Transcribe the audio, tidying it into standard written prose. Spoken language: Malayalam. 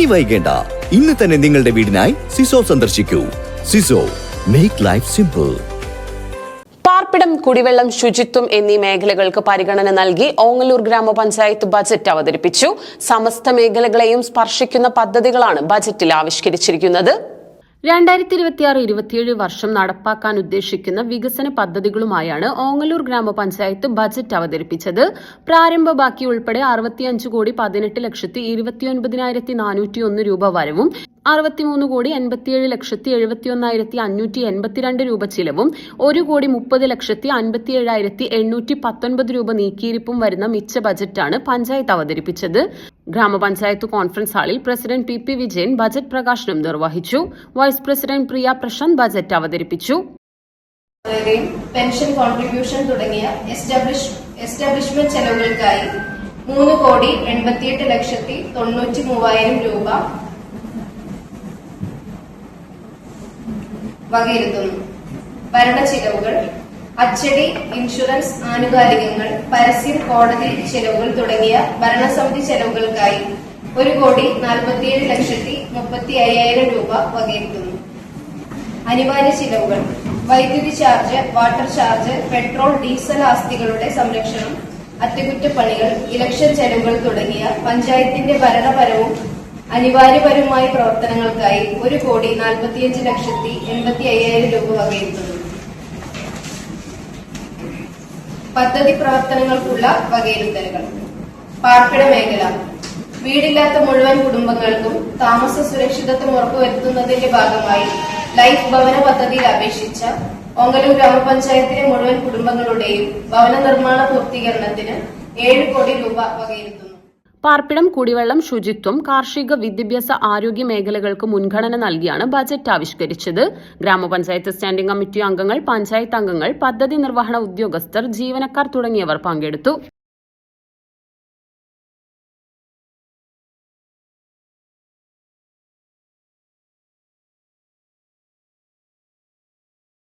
ഇനി വൈകേണ്ട, ഇന്ന് തന്നെ നിങ്ങളുടെ വീടിനായി സിസോ സന്ദർശിക്കൂ. സിസോ, മേക്ക് ലൈഫ് സിമ്പിൾ. പാർപ്പിടം, കുടിവെള്ളം, ശുചിത്വം എന്നീ മേഖലകൾക്ക് പരിഗണന നൽകി ഓങ്ങല്ലൂർ ഗ്രാമപഞ്ചായത്ത് ബജറ്റ് അവതരിപ്പിച്ചു. സമസ്ത മേഖലകളെയും സ്പർശിക്കുന്ന പദ്ധതികളാണ് ബജറ്റിൽ ആവിഷ്കരിച്ചിരിക്കുന്നത്. 2026-27 വർഷം നടപ്പാക്കാൻ ഉദ്ദേശിക്കുന്ന വികസന പദ്ധതികളുമായാണ് ഓങ്ങല്ലൂർ ഗ്രാമപഞ്ചായത്ത് ബജറ്റ് അവതരിപ്പിച്ചത്. പ്രാരംഭ ബാക്കി ഉൾപ്പെടെ 65,18,29,401 രൂപ വരവും 63,87,71,582 രൂപ ചിലവും 1,30,57,819 രൂപ നീക്കിയിരിപ്പും വരുന്ന മിച്ച ബജറ്റാണ് പഞ്ചായത്ത് അവതരിപ്പിച്ചത്. ഗ്രാമപഞ്ചായത്ത് കോൺഫറൻസ് ഹാളിൽ പ്രസിഡന്റ് PP വിജയൻ ബജറ്റ് പ്രകാശനം നിർവഹിച്ചു. വൈസ് പ്രസിഡന്റ് പ്രിയ പ്രശാന്ത് ബജറ്റ് അവതരിപ്പിച്ചു. പെൻഷൻ കോൺട്രിബ്യൂഷൻ തുടങ്ങിയ എസ്റ്റാബ്ലിഷ്മെന്റ് ചെലവുകൾക്കായി 3,88,93,000 രൂപ വകയിരുത്തുന്നു. ഭരണ ചിലവുകൾ, അച്ചടി, ഇൻഷുറൻസ്, ആനുകാലികങ്ങൾ, പരസ്യം, കോടതി ചെലവുകൾ തുടങ്ങിയ ഭരണസമിതി ചെലവുകൾക്കായി 1,47,35,000 രൂപ വകയിരുത്തുന്നു. അനിവാര്യ ചിലവുകൾ, വൈദ്യുതി charge, water charge, petrol, diesel ആസ്തികളുടെ സംരക്ഷണം, അറ്റകുറ്റപ്പണികൾ, ഇലക്ഷൻ ചെലവുകൾ തുടങ്ങിയ പഞ്ചായത്തിന്റെ ഭരണപരവും അനിവാര്യപരമായ പ്രവർത്തനങ്ങൾക്കായി 1,45,85,000 രൂപ വകയിരുത്തുന്നു. പദ്ധതി പ്രവർത്തനങ്ങൾക്കുള്ള വകയിരുത്തലുകൾ. പാർപ്പിട മേഖല, വീടില്ലാത്ത മുഴുവൻ കുടുംബങ്ങൾക്കും താമസ സുരക്ഷിതത്വം ഉറപ്പുവരുത്തുന്നതിന്റെ ഭാഗമായി ലൈഫ് ഭവന പദ്ധതിയിൽ അപേക്ഷിച്ച ഓങ്ങല്ലൂർ ഗ്രാമപഞ്ചായത്തിലെ മുഴുവൻ കുടുംബങ്ങളുടെയും ഭവന നിർമ്മാണ പൂർത്തീകരണത്തിന് 7 കോടി രൂപ വകയിരുത്തുന്നു. പാർപ്പിടം, കുടിവെള്ളം, ശുചിത്വം, കാർഷിക, വിദ്യാഭ്യാസ, ആരോഗ്യ മേഖലകൾക്ക് മുൻഗണന നൽകിയാണ് ബജറ്റ് ആവിഷ്കരിച്ചത്. ഗ്രാമപഞ്ചായത്ത് സ്റ്റാൻഡിംഗ് കമ്മിറ്റി അംഗങ്ങൾ, പഞ്ചായത്ത് അംഗങ്ങൾ, പദ്ധതി നിർവഹണ ഉദ്യോഗസ്ഥർ, ജീവനക്കാർ തുടങ്ങിയവർ പങ്കെടുത്തു.